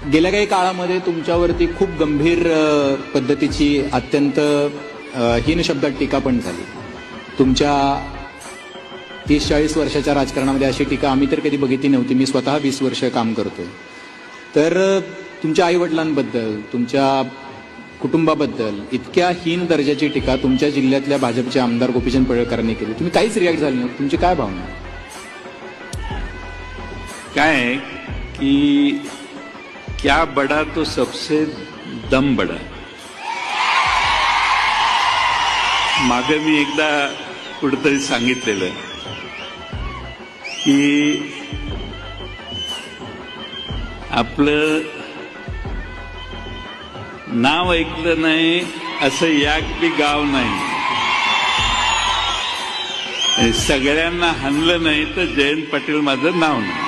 गेल्या काही काळामध्ये तुमच्यावरती खूप गंभीर पद्धतीची अत्यंत हीन शब्दात टीका पण झाली. तुमच्या 30-40 वर्षाच्या राजकारणामध्ये अशी टीका आम्ही तर कधी बघितली नव्हती. मी स्वतः 20 वर्ष काम करतोय. तर तुमच्या आईवडिलांबद्दल, तुमच्या कुटुंबाबद्दल इतक्या हीन दर्जाची टीका तुमच्या जिल्ह्यातल्या भाजपचे आमदार गोपीचंद पडळकरांनी केली. तुम्ही काहीच रिॲक्ट झाले नाही. तुमची काय भावना? काय कि क्या बड़ा तो सबसे दम बड़ा. मागे मी एकदा कुठेतरी सांगितलेलं की आपलं नाव ऐकलं नाही असं याक बी गाव नाही. सगळ्यांना हाणलं नाही तर जयंत पाटील माझं नाव नाही.